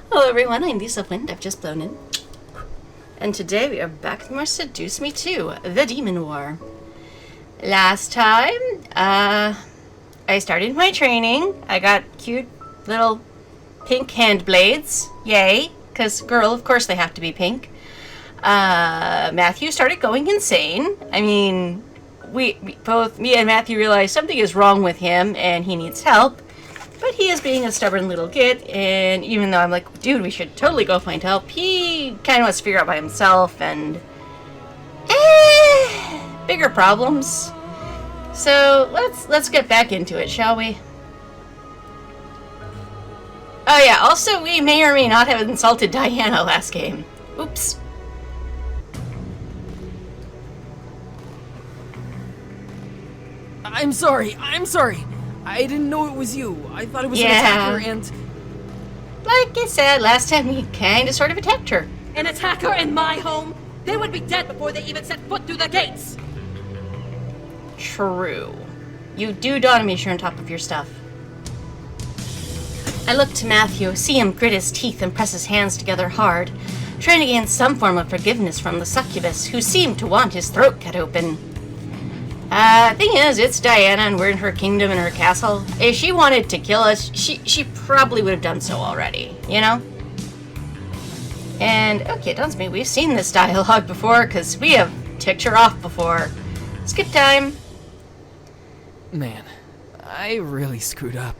Hello everyone, I'm Lisa Wind, I've just blown in. And today we are back with more Seduce Me 2, The Demon War. Last time, I started my training. I got cute little pink hand blades. Yay, because girl, of course they have to be pink. Mathew started going insane. I mean, both me and Mathew realized something is wrong with him and he needs help. But he is being a stubborn little git, and even though I'm like, dude, we should totally go find help, he kind of wants to figure out by himself, and bigger problems. So let's get back into it, shall we? Oh yeah, also we may or may not have insulted Diana last game. Oops. I'm sorry. I didn't know it was you. I thought it was an attacker and... Like I said, last time we kinda sort of attacked her. An attacker in my home? They would be dead before they even set foot through the gates! True. You do dominate you're on top of your stuff. I look to Mathew, see him grit his teeth and press his hands together hard, trying to gain some form of forgiveness from the succubus, who seemed to want his throat cut open. Thing is, it's Diana and we're in her kingdom and her castle. If she wanted to kill us, she probably would have done so already, you know? And, okay, it tells me we've seen this dialogue before, because we have ticked her off before. Skip time. Man, I really screwed up.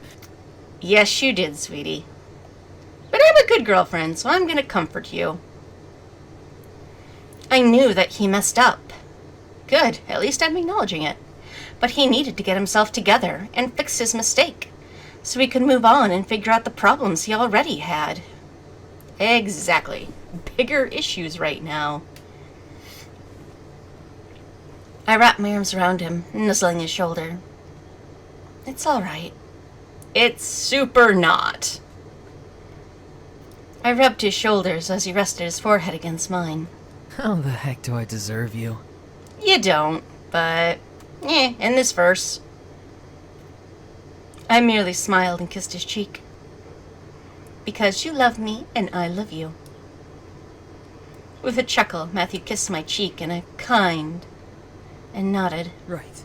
Yes, you did, sweetie. But I'm a good girlfriend, so I'm gonna comfort you. I knew that he messed up. Good, at least I'm acknowledging it. But he needed to get himself together and fix his mistake, so he could move on and figure out the problems he already had. Exactly. Bigger issues right now. I wrapped my arms around him, nuzzling his shoulder. It's all right. It's super not. I rubbed his shoulders as he rested his forehead against mine. How the heck do I deserve you? You don't, but in this verse. I merely smiled and kissed his cheek. Because you love me and I love you. With a chuckle, Mathew kissed my cheek in a kind and nodded. Right.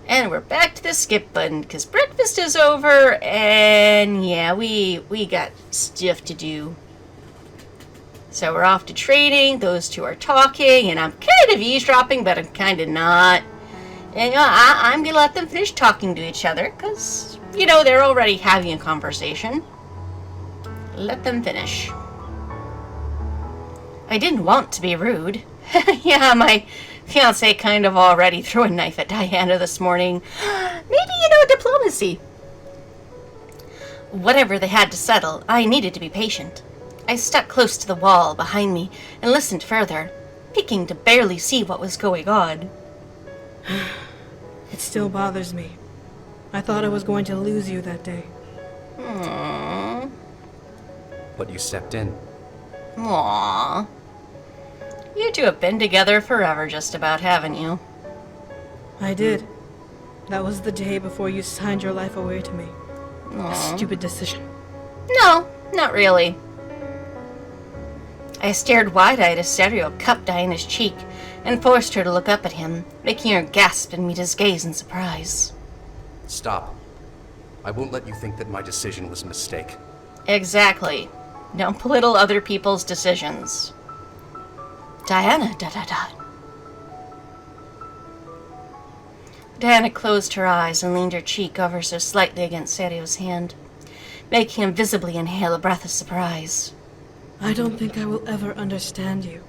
And we're back to the skip button, because breakfast is over, and yeah, we got stuff to do. So we're off to trading, those two are talking, and I'm kind of eavesdropping, but I'm kind of not. And I'm going to let them finish talking to each other, because, they're already having a conversation. Let them finish. I didn't want to be rude. Yeah, my fiance kind of already threw a knife at Diana this morning. Maybe, diplomacy. Whatever they had to settle, I needed to be patient. I stuck close to the wall behind me and listened further, peeking to barely see what was going on. It still bothers me. I thought I was going to lose you that day. Aww. But you stepped in. Aww. You two have been together forever, just about, haven't you? I did. That was the day before you signed your life away to me. Aww. A stupid decision. No, not really. I stared wide-eyed as Serio cupped Diana's cheek and forced her to look up at him, making her gasp and meet his gaze in surprise. Stop. I won't let you think that my decision was a mistake. Exactly. Don't belittle other people's decisions. Diana, Diana closed her eyes and leaned her cheek ever so slightly against Serio's hand, making him visibly inhale a breath of surprise. I don't think I will ever understand you.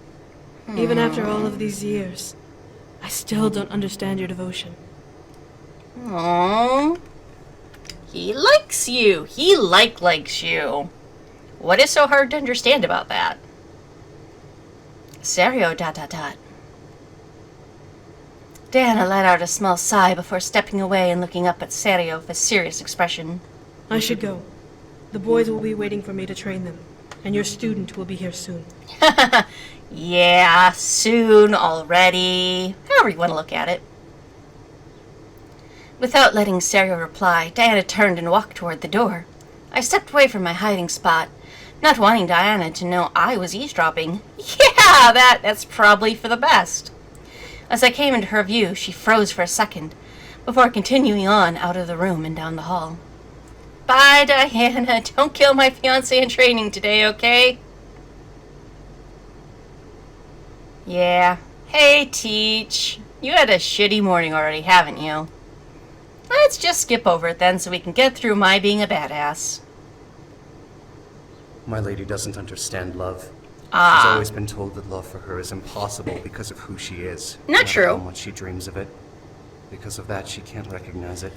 Even after all of these years, I still don't understand your devotion. Aww. He likes you. He likes you. What is so hard to understand about that? Serio, Diana let out a small sigh before stepping away and looking up at Serio with a serious expression. I should go. The boys will be waiting for me to train them, and your student will be here soon. Yeah, soon already. However you want to look at it. Without letting Serio reply, Diana turned and walked toward the door, I stepped away from my hiding spot, not wanting Diana to know I was eavesdropping. Yeah, that's probably for the best. As I came into her view, she froze for a second, before continuing on out of the room and down the hall. Bye, Diana. Don't kill my fiancé in training today, okay? Yeah. Hey, Teach. You had a shitty morning already, haven't you? Let's just skip over it then so we can get through my being a badass. My lady doesn't understand love. Ah. She's always been told that love for her is impossible because of who she is. Not true. How much she dreams of it. Because of that, she can't recognize it,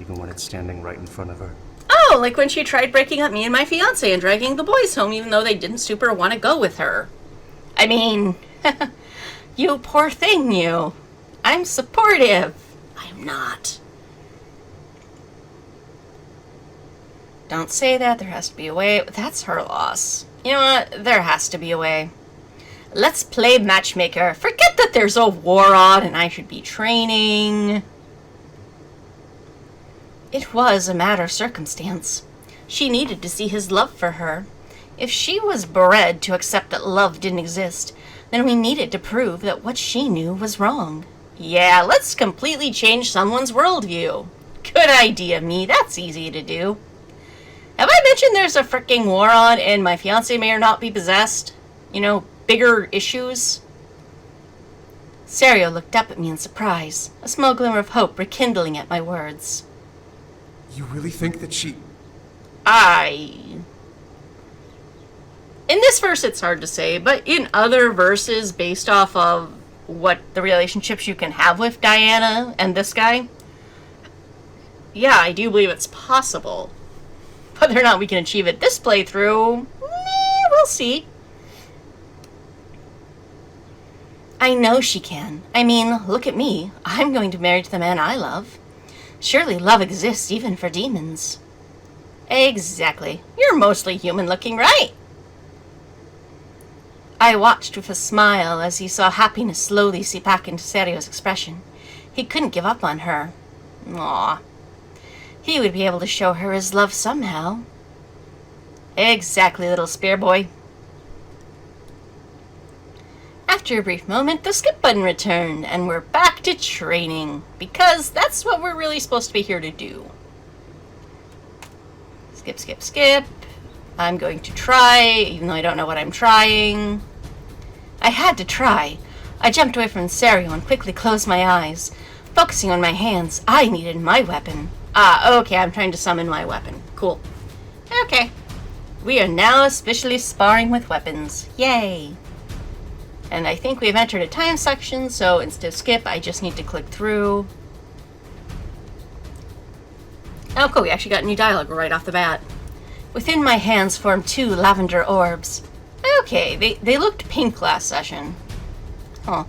even when it's standing right in front of her. Oh, like when she tried breaking up me and my fiancé and dragging the boys home even though they didn't super want to go with her. I mean, you poor thing, you. I'm supportive. I'm not. Don't say that. There has to be a way. That's her loss. You know what? There has to be a way. Let's play matchmaker. Forget that there's a war on and I should be training. It was a matter of circumstance. She needed to see his love for her. If she was bred to accept that love didn't exist, then we needed to prove that what she knew was wrong. Yeah, let's completely change someone's worldview. Good idea, me. That's easy to do. Have I mentioned there's a freaking war on and my fiancé may or not be possessed? You know, bigger issues? Serio looked up at me in surprise, a small glimmer of hope rekindling at my words. You really think that she... In this verse it's hard to say, but in other verses based off of what the relationships you can have with Diana and this guy, yeah, I do believe it's possible. Whether or not we can achieve it this playthrough, we'll see. I know she can. I mean, look at me. I'm going to marry the man I love. Surely love exists even for demons. Exactly. You're mostly human looking, right? I watched with a smile as he saw happiness slowly seep back into Serio's expression. He couldn't give up on her. Aw. He would be able to show her his love somehow. Exactly, little spear boy. After a brief moment, the skip button returned, and we're back to training, because that's what we're really supposed to be here to do. Skip, skip, skip. I'm going to try, even though I don't know what I'm trying. I had to try. I jumped away from Serio and quickly closed my eyes. Focusing on my hands, I needed my weapon. Okay, I'm trying to summon my weapon. Cool. Okay. We are now officially sparring with weapons. Yay! And I think we've entered a time section, so instead of skip, I just need to click through. Oh, cool, we actually got new dialogue right off the bat. Within my hands formed 2 lavender orbs. Okay, they looked pink last session. Huh.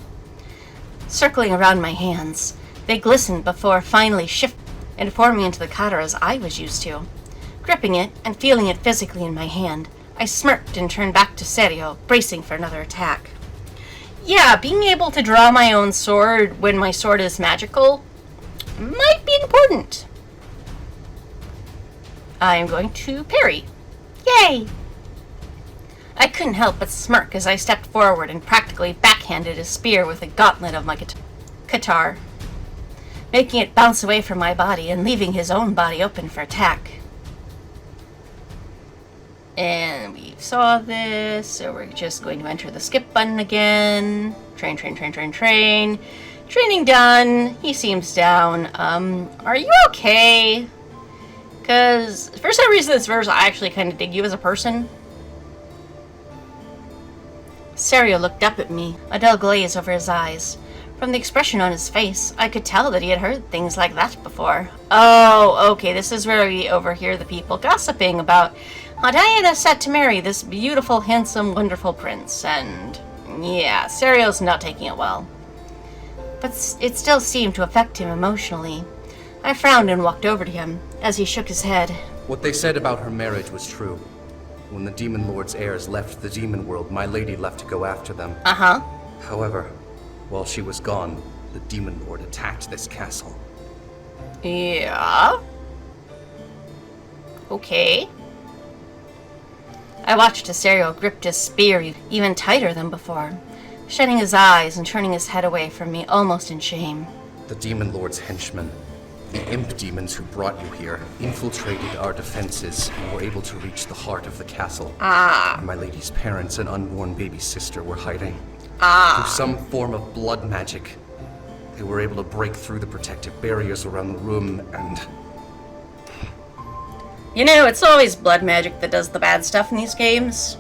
Circling around my hands, they glistened before finally shifting and forming into the kataras I was used to. Gripping it and feeling it physically in my hand, I smirked and turned back to Serio, bracing for another attack. Yeah, being able to draw my own sword when my sword is magical might be important. I'm going to parry. Yay! I couldn't help but smirk as I stepped forward and practically backhanded a spear with a gauntlet of my guitar, making it bounce away from my body and leaving his own body open for attack. And we saw this, so we're just going to enter the skip button again. Train, train, train, train, train. Training done. He seems down. Are you okay? Because for some reason this verse, I actually kind of dig you as a person. Serio looked up at me, a dull glaze over his eyes. From the expression on his face, I could tell that he had heard things like that before. Oh, okay, this is where we overhear the people gossiping about how Diana is set to marry this beautiful, handsome, wonderful prince, and yeah, Serio's not taking it well. But it still seemed to affect him emotionally. I frowned and walked over to him, as he shook his head. What they said about her marriage was true. When the Demon Lord's heirs left the demon world, my lady left to go after them. Uh-huh. However, while she was gone, the Demon Lord attacked this castle. Yeah? Okay. I watched Cesario grip his spear even tighter than before, shutting his eyes and turning his head away from me almost in shame. The Demon Lord's henchmen, the imp demons who brought you here, infiltrated our defenses and were able to reach the heart of the castle. Where my lady's parents and unborn baby sister were hiding. Through some form of blood magic, they were able to break through the protective barriers around the room and... You know, it's always blood magic that does the bad stuff in these games.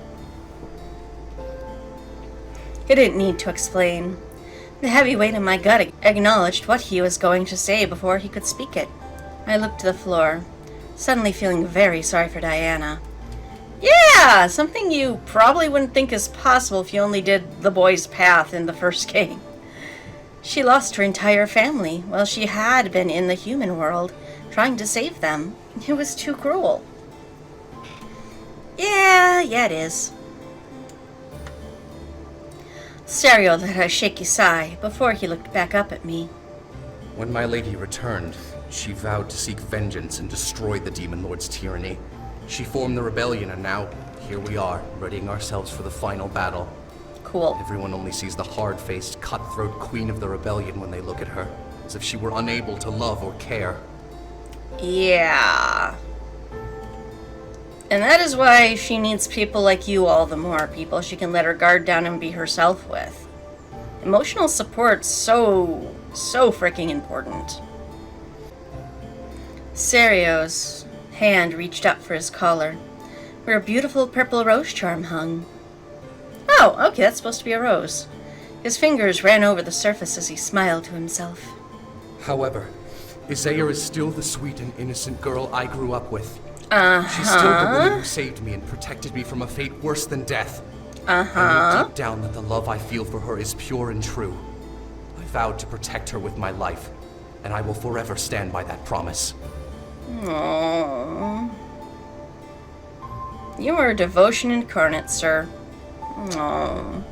He didn't need to explain. The heavy weight in my gut acknowledged what he was going to say before he could speak it. I looked to the floor, suddenly feeling very sorry for Diana. Yeah, something you probably wouldn't think is possible if you only did the boy's path in the first game. She lost her entire family while she had been in the human world, trying to save them. It was too cruel. Yeah, it is. Cesario let out a shaky sigh before he looked back up at me. When my lady returned, she vowed to seek vengeance and destroy the Demon Lord's tyranny. She formed the rebellion, and now, here we are, readying ourselves for the final battle. Cool. Everyone only sees the hard-faced, cutthroat queen of the rebellion when they look at her, as if she were unable to love or care. Yeah. And that is why she needs people like you all the more, people she can let her guard down and be herself with. Emotional support's so freaking important. Cerio's hand reached up for his collar, where a beautiful purple rose charm hung. Oh, okay, that's supposed to be a rose. His fingers ran over the surface as he smiled to himself. However, Isaiah is still the sweet and innocent girl I grew up with. She's still the woman who saved me and protected me from a fate worse than death. I know deep down that the love I feel for her is pure and true. I vowed to protect her with my life, and I will forever stand by that promise. Aww. You are devotion incarnate, sir. Aww.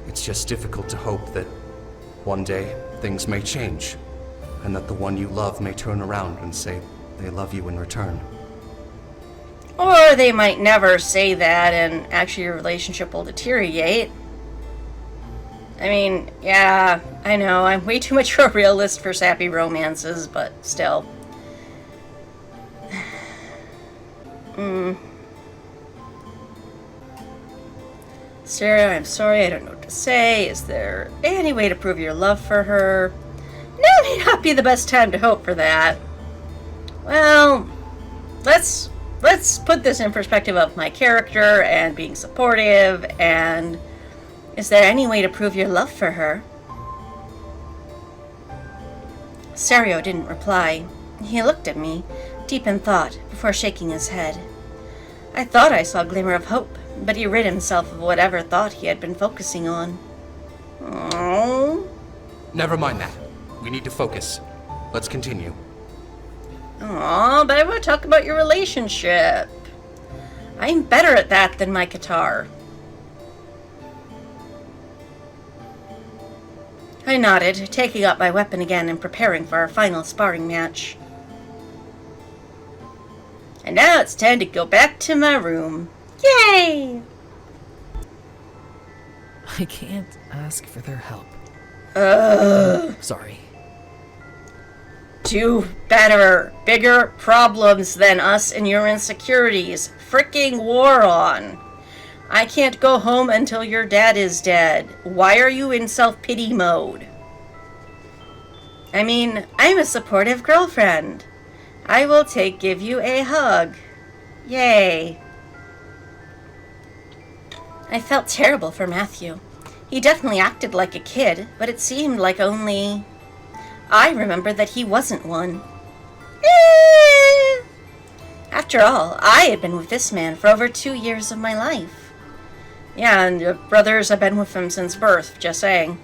It's just difficult to hope that one day things may change, and that the one you love may turn around and say they love you in return. Or they might never say that and actually your relationship will deteriorate. I mean, yeah, I know, I'm way too much of a realist for sappy romances, but still. Sarah, I'm sorry, I don't know what to say. Is there any way to prove your love for her? Now may not be the best time to hope for that. Well, let's put this in perspective of my character and being supportive, and is there any way to prove your love for her? Cesario didn't reply. He looked at me, deep in thought, before shaking his head. I thought I saw a glimmer of hope, but he rid himself of whatever thought he had been focusing on. Oh. Never mind that. We need to focus. Let's continue. Aw, but I want to talk about your relationship. I'm better at that than my guitar. I nodded, taking up my weapon again and preparing for our final sparring match. And now it's time to go back to my room. Yay! I can't ask for their help. Sorry. Two better, bigger problems than us and your insecurities. Fricking war on. I can't go home until your dad is dead. Why are you in self-pity mode? I mean, I'm a supportive girlfriend. I will give you a hug. Yay. I felt terrible for Mathew. He definitely acted like a kid, but it seemed like only I remembered that he wasn't one. After all, I had been with this man for over 2 years of my life. Yeah, and your brothers have been with him since birth, just saying.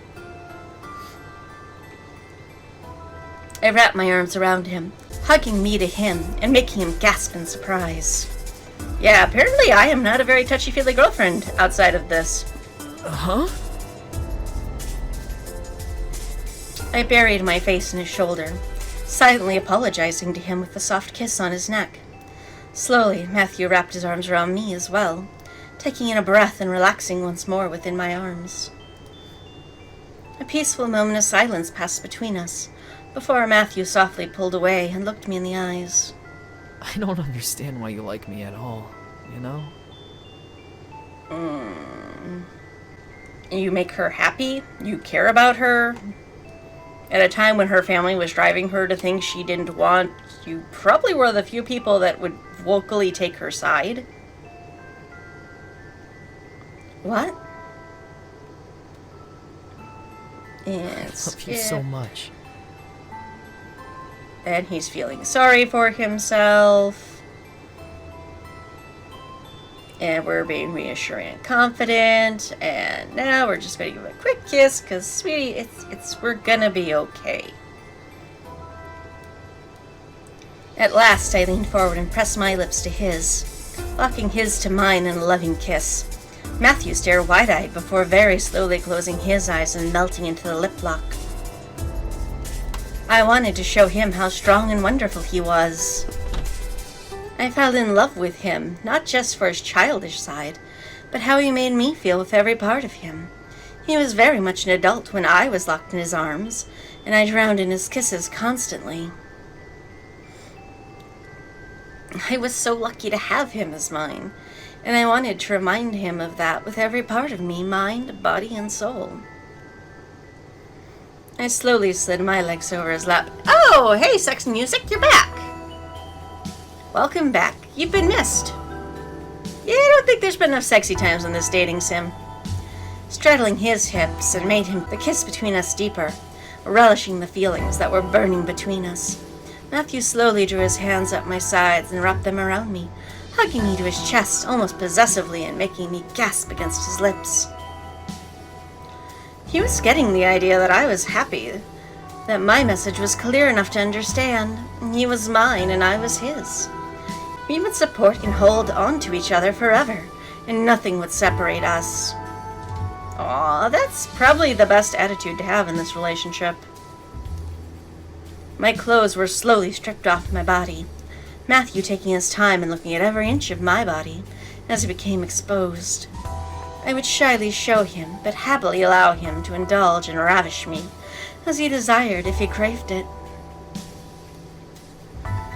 I wrapped my arms around him, hugging me to him and making him gasp in surprise. Yeah, apparently I am not a very touchy-feely girlfriend outside of this. Huh? I buried my face in his shoulder, silently apologizing to him with a soft kiss on his neck. Slowly, Mathew wrapped his arms around me as well, taking in a breath and relaxing once more within my arms. A peaceful moment of silence passed between us, before Mathew softly pulled away and looked me in the eyes. I don't understand why you like me at all, you know? You make her happy? You care about her? At a time when her family was driving her to things she didn't want, you probably were the few people that would vocally take her side. What? I love you so much. And he's feeling sorry for himself. And we're being reassuring and confident. And now we're just going to give a quick kiss, because, sweetie, we're gonna be okay. At last, I leaned forward and pressed my lips to his, locking his to mine in a loving kiss. Mathew stared wide-eyed before very slowly closing his eyes and melting into the lip lock. I wanted to show him how strong and wonderful he was. I fell in love with him, not just for his childish side, but how he made me feel with every part of him. He was very much an adult when I was locked in his arms, and I drowned in his kisses constantly. I was so lucky to have him as mine, and I wanted to remind him of that with every part of me, mind, body, and soul. I slowly slid my legs over his lap. Oh, hey, Sex and Music, you're back! Welcome back. You've been missed. Yeah, I don't think there's been enough sexy times on this dating sim. Straddling his hips and made him the kiss between us deeper, relishing the feelings that were burning between us. Mathew slowly drew his hands up my sides and wrapped them around me, hugging me to his chest almost possessively and making me gasp against his lips. He was getting the idea that I was happy, that my message was clear enough to understand. He was mine and I was his. We would support and hold on to each other forever, and nothing would separate us. Aw, that's probably the best attitude to have in this relationship. My clothes were slowly stripped off my body, Mathew taking his time and looking at every inch of my body as it became exposed. I would shyly show him, but happily allow him to indulge and ravish me, as he desired if he craved it.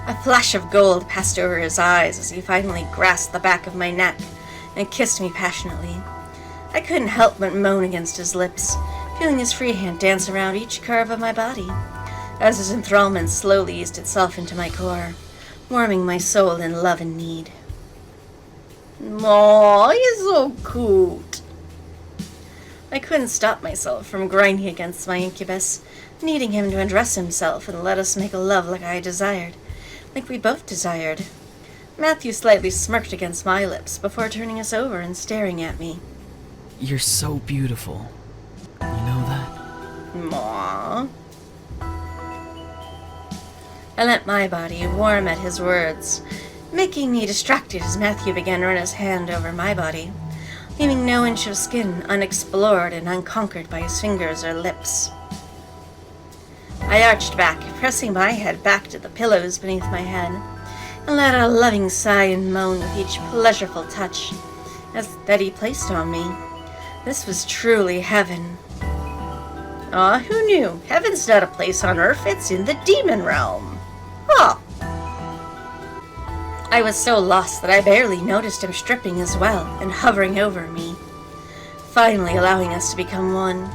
A flash of gold passed over his eyes as he finally grasped the back of my neck and kissed me passionately. I couldn't help but moan against his lips, feeling his free hand dance around each curve of my body, as his enthrallment slowly eased itself into my core, warming my soul in love and need. Aw, he's so cute. I couldn't stop myself from grinding against my incubus, needing him to undress himself and let us make love like I desired, like we both desired. Mathew slightly smirked against my lips before turning us over and staring at me. You're so beautiful. You know that? Aww. I let my body warm at his words, making me distracted as Mathew began to run his hand over my body, leaving no inch of skin unexplored and unconquered by his fingers or lips. I arched back, pressing my head back to the pillows beneath my head, and let out a loving sigh and moan with each pleasurable touch that he placed on me. This was truly heaven. Aw, who knew? Heaven's not a place on earth, it's in the demon realm. Huh. I was so lost that I barely noticed him stripping as well and hovering over me, finally allowing us to become one.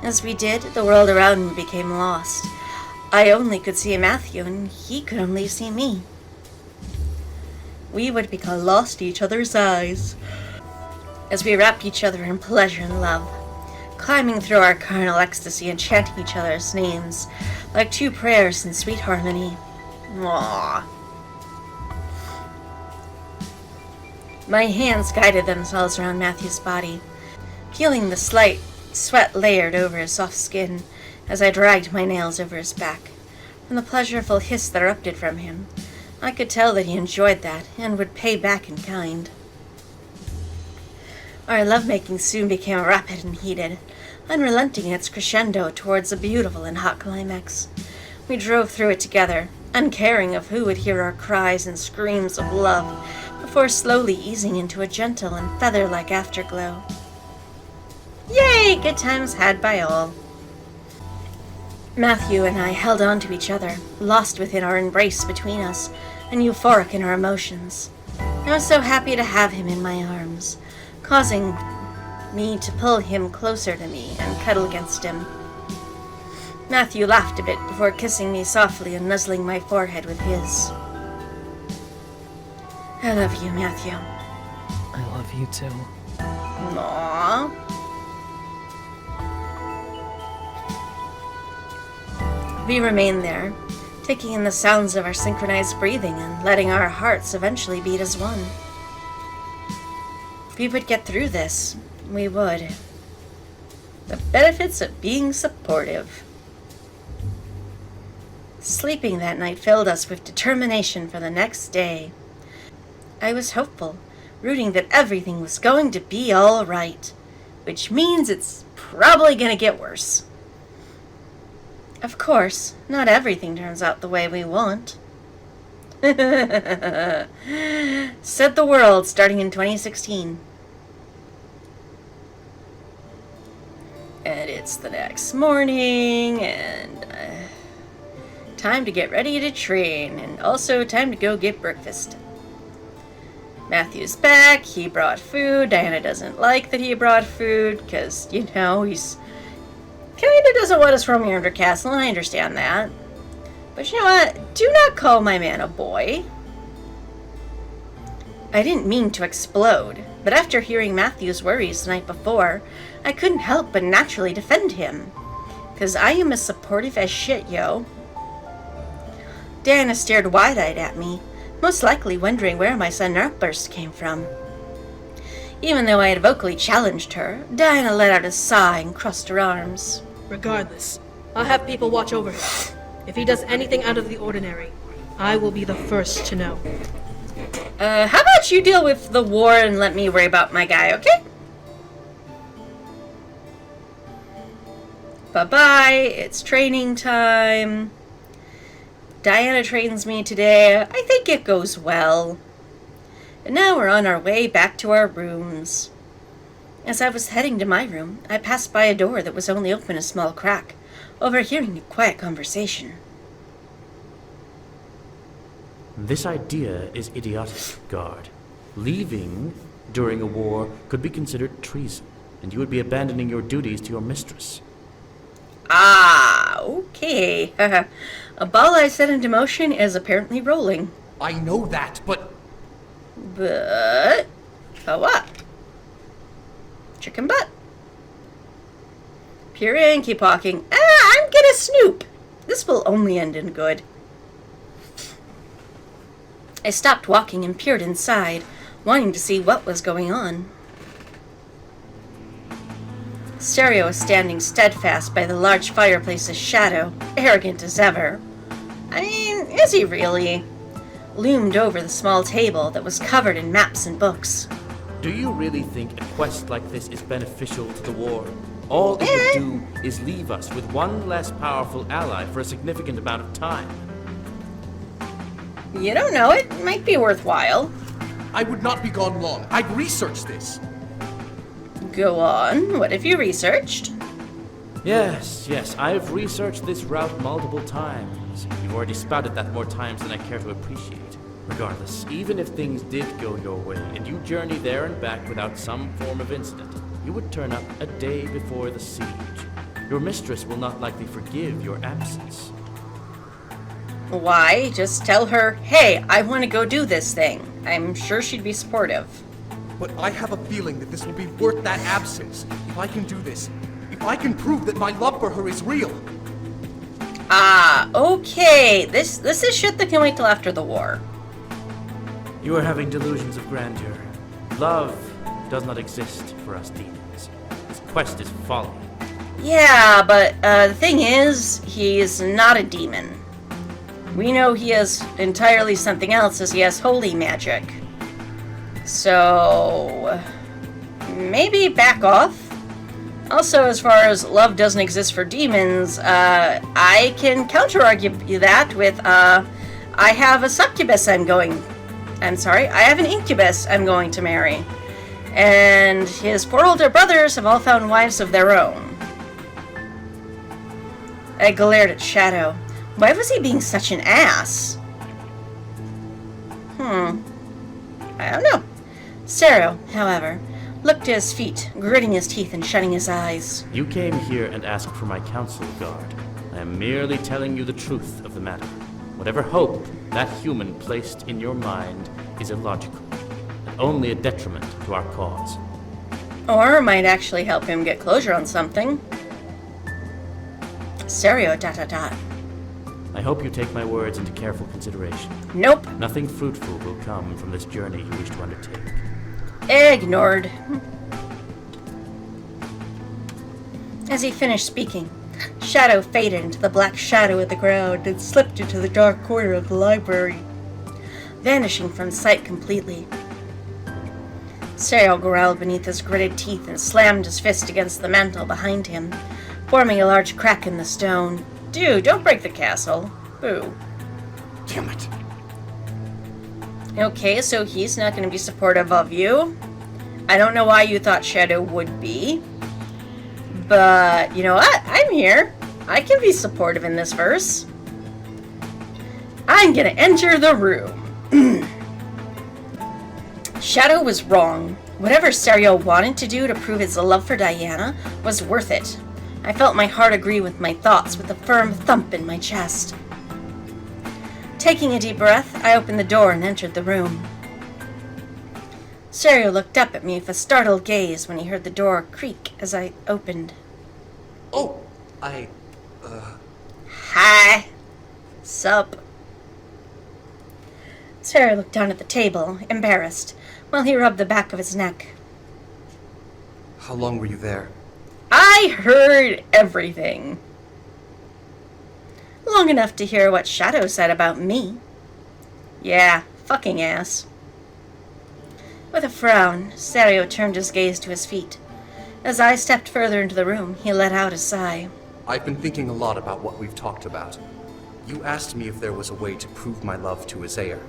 As we did, the world around me became lost. I only could see Mathew, and he could only see me. We would become lost to each other's eyes as we wrapped each other in pleasure and love, climbing through our carnal ecstasy and chanting each other's names like two prayers in sweet harmony. Aww. My hands guided themselves around Mathew's body, feeling the slight sweat layered over his soft skin as I dragged my nails over his back. From the pleasurable hiss that erupted from him, I could tell that he enjoyed that and would pay back in kind. Our lovemaking soon became rapid and heated, unrelenting in its crescendo towards a beautiful and hot climax. We drove through it together, uncaring of who would hear our cries and screams of love, before slowly easing into a gentle and feather-like afterglow. Yay! Good times had by all. Mathew and I held on to each other, lost within our embrace between us, and euphoric in our emotions. I was so happy to have him in my arms, causing me to pull him closer to me and cuddle against him. Mathew laughed a bit before kissing me softly and nuzzling my forehead with his. I love you, Mathew. I love you too. Aww. We remained there, taking in the sounds of our synchronized breathing and letting our hearts eventually beat as one. We would get through this. We would. The benefits of being supportive. Sleeping that night filled us with determination for the next day. I was hopeful, rooting that everything was going to be all right, which means it's probably going to get worse. Of course, not everything turns out the way we want. Said the world starting in 2016. And it's the next morning, and time to get ready to train, and also time to go get breakfast. Mathew's back, he brought food. Diana doesn't like that he brought food, because, you know, he's kinda doesn't want us roaming around her castle, and I understand that. But you know what? Do not call my man a boy. I didn't mean to explode, but after hearing Mathew's worries the night before, I couldn't help but naturally defend him. 'Cause I am as supportive as shit, yo. Diana stared wide-eyed at me, most likely wondering where my sudden outburst came from. Even though I had vocally challenged her, Diana let out a sigh and crossed her arms. Regardless, I'll have people watch over him. If he does anything out of the ordinary, I will be the first to know. How about you deal with the war and let me worry about my guy, okay? Bye-bye, it's training time. Diana trains me today. I think it goes well. And now we're on our way back to our rooms. As I was heading to my room, I passed by a door that was only open a small crack, overhearing a quiet conversation. This idea is idiotic, guard. Leaving during a war could be considered treason, and you would be abandoning your duties to your mistress. Ah, okay. A ball I set into motion is apparently rolling. I know that, but But... what? Chicken butt. Pure and keep walking. I'm gonna snoop. This will only end in good. I stopped walking and peered inside, wanting to see what was going on. Stereo was standing steadfast by the large fireplace's shadow, arrogant as ever. I mean, is he really? Loomed over the small table that was covered in maps and books. Do you really think a quest like this is beneficial to the war? All it would do is leave us with one less powerful ally for a significant amount of time. You don't know, it might be worthwhile. I would not be gone long. I'd researched this. Go on, what have you researched? Yes, I've researched this route multiple times. You've already spouted that more times than I care to appreciate. Regardless, even if things did go your way, and you journey there and back without some form of incident, you would turn up a day before the siege. Your mistress will not likely forgive your absence. Why? Just tell her, hey, I want to go do this thing. I'm sure she'd be supportive. But I have a feeling that this will be worth that absence. If I can do this, if I can prove that my love for her is real. Ah, okay. This is shit that can wait till after the war. You are having delusions of grandeur. Love does not exist for us demons. This quest is folly. Yeah, but the thing is, he's not a demon. We know he is entirely something else, as he has holy magic. So, maybe back off? Also, as far as love doesn't exist for demons, I can counter-argue that with, I have a succubus I have an incubus I'm going to marry. And his poor older brothers have all found wives of their own. I glared at Shadow. Why was he being such an ass? I don't know. Sero, however, looked to his feet, gritting his teeth and shutting his eyes. You came here and asked for my counsel, guard. I am merely telling you the truth of the matter. Whatever hope that human placed in your mind is illogical, and only a detriment to our cause. Or might actually help him get closure on something. Serio ... I hope you take my words into careful consideration. Nope. Nothing fruitful will come from this journey you wish to undertake. Ignored. As he finished speaking, Shadow faded into the black shadow of the ground and slipped into the dark corner of the library, vanishing from sight completely. Serio growled beneath his gritted teeth and slammed his fist against the mantel behind him, forming a large crack in the stone. Dude, don't break the castle. Boo. Damn it. Okay, so he's not going to be supportive of you. I don't know why you thought Shadow would be. But, you know what? I'm here. I can be supportive in this verse. I'm going to enter the room. Shadow was wrong. Whatever Serio wanted to do to prove his love for Diana was worth it. I felt my heart agree with my thoughts with a firm thump in my chest. Taking a deep breath, I opened the door and entered the room. Serio looked up at me with a startled gaze when he heard the door creak as I opened. Oh, Hi. Sup? Serio looked down at the table, embarrassed, while he rubbed the back of his neck. How long were you there? I heard everything. Long enough to hear what Shadow said about me. Yeah, fucking ass. With a frown, Serio turned his gaze to his feet. As I stepped further into the room, he let out a sigh. I've been thinking a lot about what we've talked about. You asked me if there was a way to prove my love to Azair.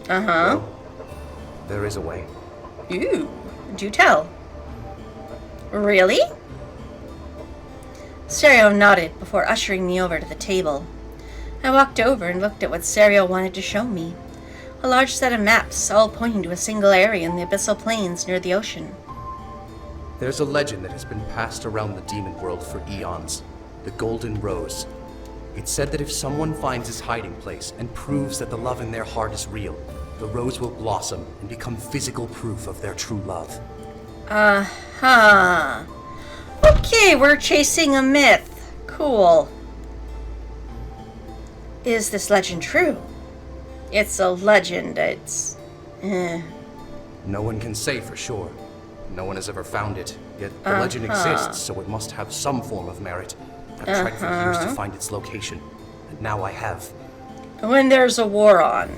Uh-huh. Well, there is a way. Ooh, do tell. Really? Serio nodded before ushering me over to the table. I walked over and looked at what Serio wanted to show me. A large set of maps, all pointing to a single area in the abyssal plains near the ocean. There's a legend that has been passed around the demon world for eons. The Golden Rose. It's said that if someone finds its hiding place and proves that the love in their heart is real, the rose will blossom and become physical proof of their true love. Uh-huh. Okay, we're chasing a myth. Cool. Is this legend true? It's a legend. It's... No one can say for sure. No one has ever found it. Yet the legend exists, so it must have some form of merit. I've tried for years to find its location, and now I have. When there's a war on.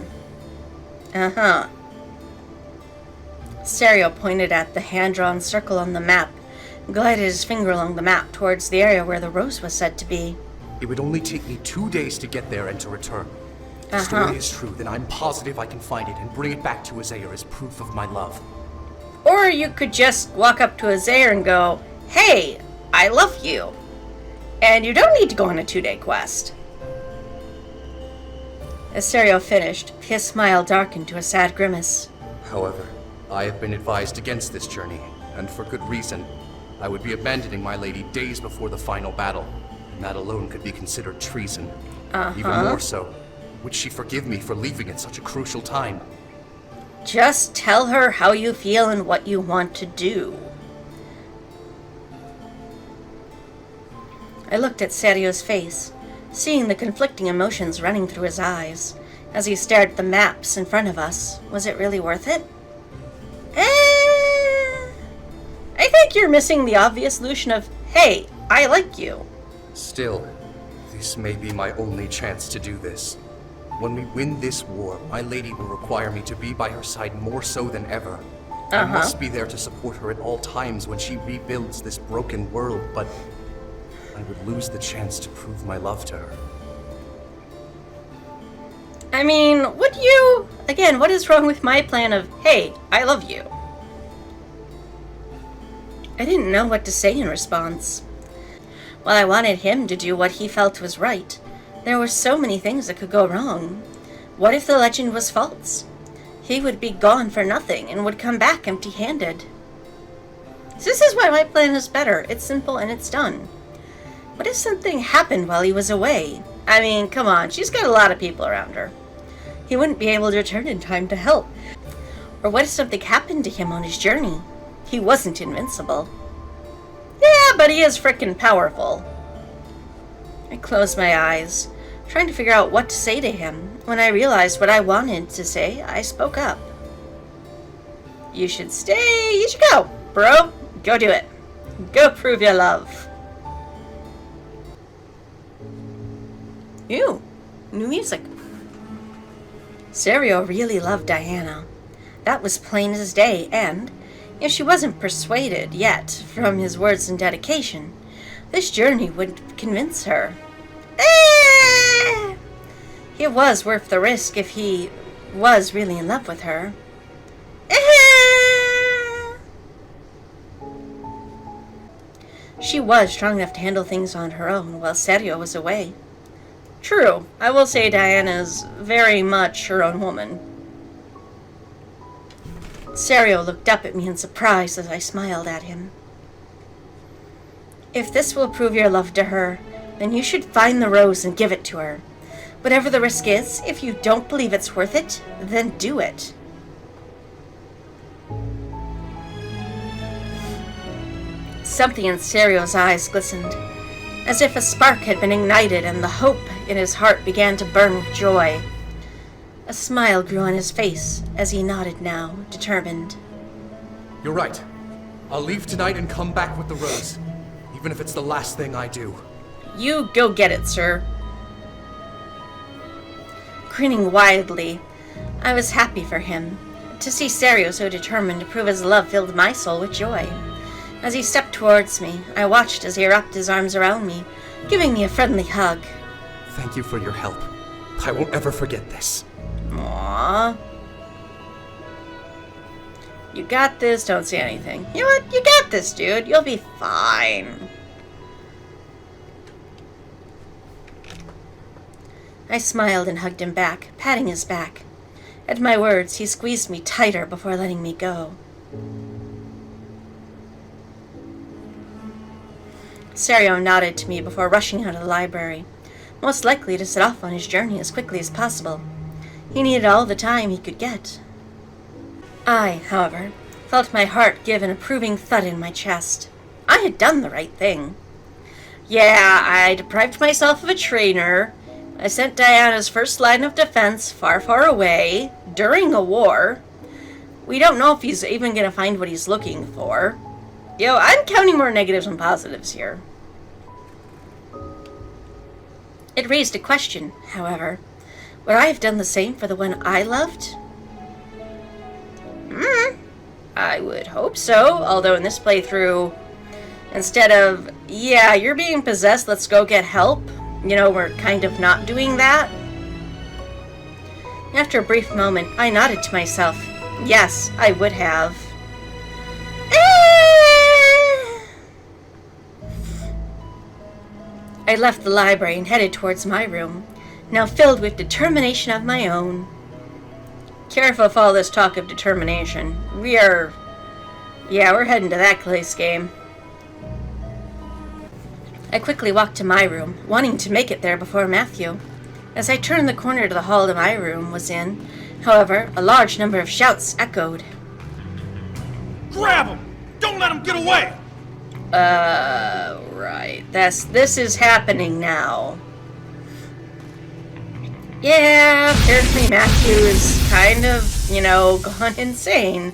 Uh-huh. Serio pointed at the hand-drawn circle on the map, and glided his finger along the map towards the area where the rose was said to be. It would only take me 2 days to get there and to return. If the story is true, then I'm positive I can find it and bring it back to Azair as proof of my love. Or you could just walk up to Azair and go, "Hey, I love you." And you don't need to go on a 2-day quest. As Serio finished, his smile darkened to a sad grimace. However, I have been advised against this journey, and for good reason. I would be abandoning my lady days before the final battle, and that alone could be considered treason. Even more so, would she forgive me for leaving at such a crucial time? Just tell her how you feel and what you want to do. I looked at Serio's face, seeing the conflicting emotions running through his eyes. As he stared at the maps in front of us, was it really worth it? I think you're missing the obvious solution of, "Hey, I like you." Still, this may be my only chance to do this. When we win this war, my lady will require me to be by her side more so than ever. I must be there to support her at all times when she rebuilds this broken world, but I would lose the chance to prove my love to her. I mean, again, what is wrong with my plan of, hey, I love you? I didn't know what to say in response. While I wanted him to do what he felt was right, there were so many things that could go wrong. What if the legend was false? He would be gone for nothing and would come back empty-handed. This is why my plan is better. It's simple and it's done. What if something happened while he was away? I mean, come on, she's got a lot of people around her. He wouldn't be able to return in time to help. Or what if something happened to him on his journey? He wasn't invincible. Yeah, but he is frickin' powerful. I closed my eyes, trying to figure out what to say to him. When I realized what I wanted to say, I spoke up. You should go, bro. Go do it. Go prove your love. Ew, new music. Serio really loved Diana. That was plain as day, and if she wasn't persuaded yet from his words and dedication, this journey would convince her. It was worth the risk if he was really in love with her. She was strong enough to handle things on her own while Serio was away. True, I will say Diana's very much her own woman. Serio looked up at me in surprise as I smiled at him. If this will prove your love to her, then you should find the rose and give it to her. Whatever the risk is, if you don't believe it's worth it, then do it. Something in Serio's eyes glistened, as if a spark had been ignited and the hope in his heart began to burn with joy. A smile grew on his face as he nodded now, determined. You're right. I'll leave tonight and come back with the rose, even if it's the last thing I do. You go get it, sir. Grinning widely, I was happy for him. To see Serio so determined to prove his love filled my soul with joy. As he stepped towards me, I watched as he wrapped his arms around me, giving me a friendly hug. Thank you for your help. I won't ever forget this. Aww. You got this, don't say anything. You know what? You got this, dude. You'll be fine. I smiled and hugged him back, patting his back. At my words, he squeezed me tighter before letting me go. Serio nodded to me before rushing out of the library, most likely to set off on his journey as quickly as possible. He needed all the time he could get. I, however, felt my heart give an approving thud in my chest. I had done the right thing. Yeah, I deprived myself of a trainer. I sent Diana's first line of defense far, far away, during a war. We don't know if he's even going to find what he's looking for. I'm counting more negatives than positives here. It raised a question, however. Would I have done the same for the one I loved? I would hope so, although in this playthrough, instead of, yeah, you're being possessed, let's go get help, we're kind of not doing that. After a brief moment, I nodded to myself. Yes, I would have. I left the library and headed towards my room, now filled with determination of my own. Careful with all this talk of determination. We're heading to that place game. I quickly walked to my room, wanting to make it there before Mathew. As I turned the corner to the hall that my room was in, however, a large number of shouts echoed. Grab him! Don't let him get away! Right. This is happening now. Yeah, apparently Mathew is kind of, gone insane.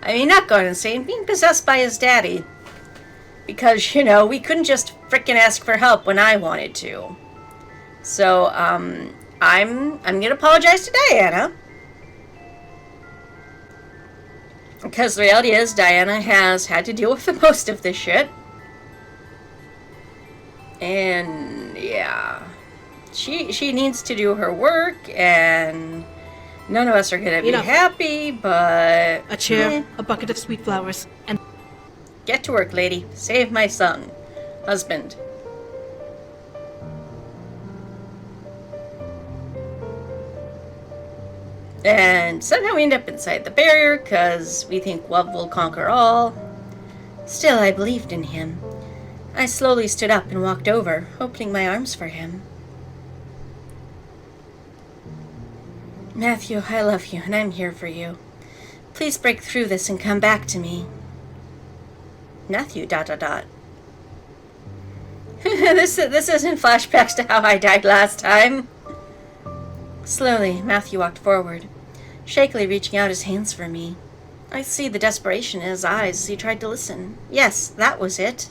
I mean, not gone insane, being possessed by his daddy. Because, we couldn't just frickin' ask for help when I wanted to. So, I'm gonna apologize to Diana. Because the reality is, Diana has had to deal with the most of this shit. And, yeah. She needs to do her work, and none of us are gonna be happy, but... A chair, a bucket of sweet flowers, and... Get to work, lady. Save my son. Husband. And somehow we end up inside the barrier, because we think love will conquer all. Still, I believed in him. I slowly stood up and walked over, opening my arms for him. Mathew, I love you, and I'm here for you. Please break through this and come back to me. Mathew, ... This isn't flashbacks to how I died last time. Slowly, Mathew walked forward, shakily reaching out his hands for me. I see the desperation in his eyes as he tried to listen. Yes, that was it.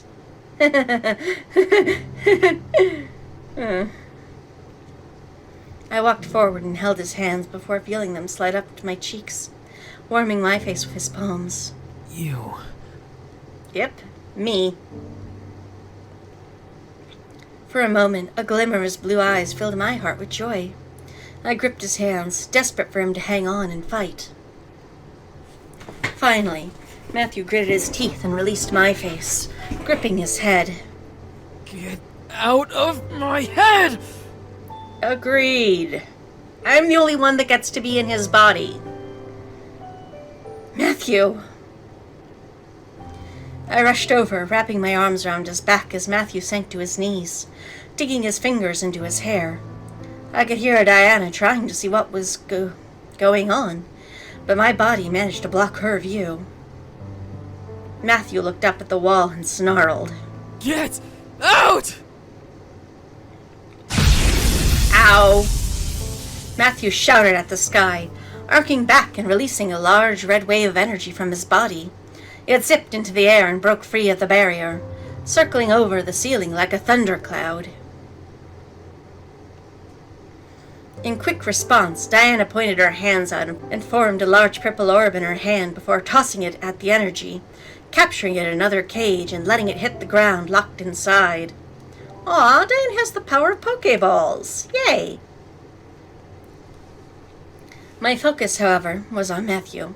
I walked forward and held his hands before feeling them slide up to my cheeks, warming my face with his palms. You. Yep, me. For a moment, a glimmer of his blue eyes filled my heart with joy. I gripped his hands, desperate for him to hang on and fight. Finally, Mathew gritted his teeth and released my face, gripping his head. Get out of my head! Agreed. I'm the only one that gets to be in his body. Mathew. I rushed over, wrapping my arms around his back as Mathew sank to his knees, digging his fingers into his hair. I could hear Diana trying to see what was going on, but my body managed to block her view. Mathew looked up at the wall and snarled. Get out! Ow! Mathew shouted at the sky, arcing back and releasing a large red wave of energy from his body. It zipped into the air and broke free of the barrier, circling over the ceiling like a thundercloud. In quick response, Diana pointed her hands out and formed a large purple orb in her hand before tossing it at the energy, capturing it in another cage and letting it hit the ground locked inside. Aw, Diana has the power of Pokeballs! Yay! My focus, however, was on Mathew.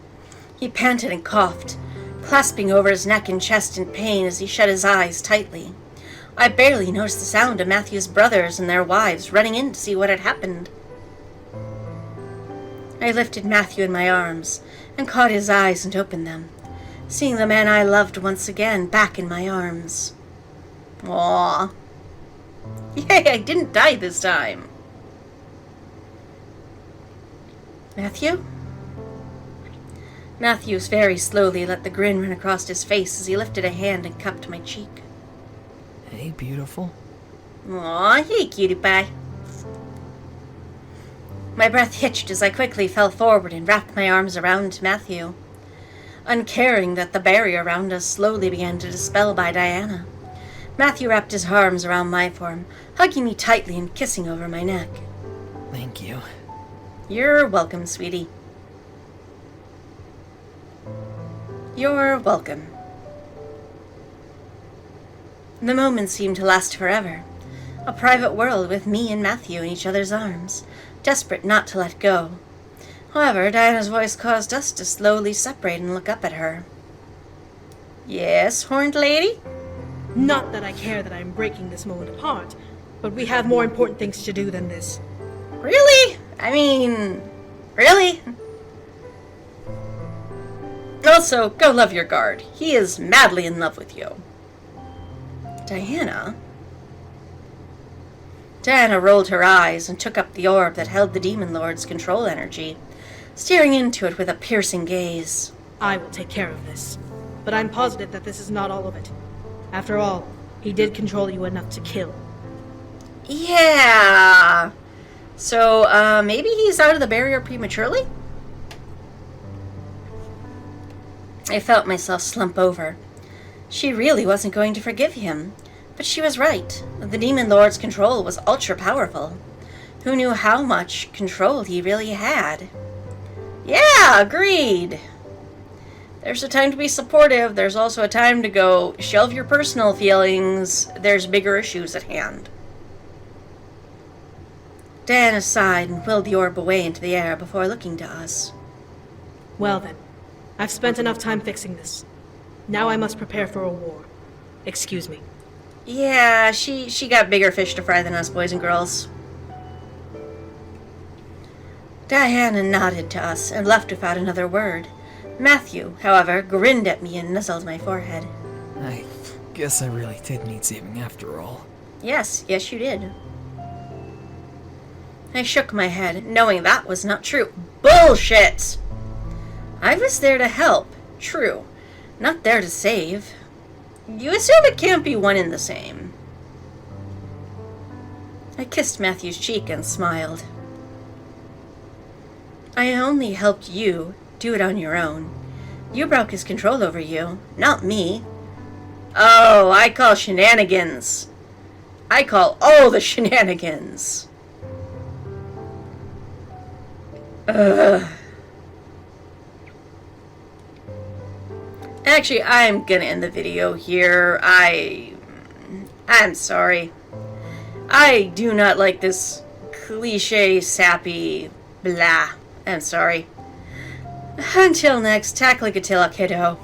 He panted and coughed, clasping over his neck and chest in pain as he shut his eyes tightly. I barely noticed the sound of Mathew's brothers and their wives running in to see what had happened. I lifted Mathew in my arms and caught his eyes and opened them, seeing the man I loved once again back in my arms. Aww. Yay, I didn't die this time. Mathew? Mathew very slowly let the grin run across his face as he lifted a hand and cupped my cheek. Hey, beautiful. Aw, hey, cutie pie. My breath hitched as I quickly fell forward and wrapped my arms around Mathew, uncaring that the barrier around us slowly began to dispel by Diana. Mathew wrapped his arms around my form, hugging me tightly and kissing over my neck. Thank you. You're welcome, sweetie. You're welcome. The moment seemed to last forever. A private world with me and Mathew in each other's arms, desperate not to let go. However, Diana's voice caused us to slowly separate and look up at her. Yes, horned lady? Not that I care that I'm breaking this moment apart, but we have more important things to do than this. Really? I mean, really? Also, go love your guard. He is madly in love with you. Diana? Diana rolled her eyes and took up the orb that held the Demon Lord's control energy, staring into it with a piercing gaze. I will take care of this, but I'm positive that this is not all of it. After all, he did control you enough to kill. Yeah. So, maybe he's out of the barrier prematurely? I felt myself slump over. She really wasn't going to forgive him, but she was right. The Demon Lord's control was ultra-powerful. Who knew how much control he really had? Yeah, agreed. There's a time to be supportive. There's also a time to go shelve your personal feelings. There's bigger issues at hand. Diana sighed and willed the orb away into the air before looking to us. Well then, I've spent enough time fixing this. Now I must prepare for a war. Excuse me. Yeah, she got bigger fish to fry than us, boys and girls. Diana nodded to us and left without another word. Matthew, however, grinned at me and nuzzled my forehead. I guess I really did need saving after all. Yes, you did. I shook my head, knowing that was not true. Bullshit! I was there to help, true. Not there to save. You assume it can't be one and the same. I kissed Matthew's cheek and smiled. I only helped you do it on your own. You broke his control over you, not me. Oh, I call shenanigans. I call all the shenanigans. Actually, I'm gonna end the video here. I'm sorry. I do not like this cliche, sappy, blah. I'm sorry. Until next, tack like a kiddo.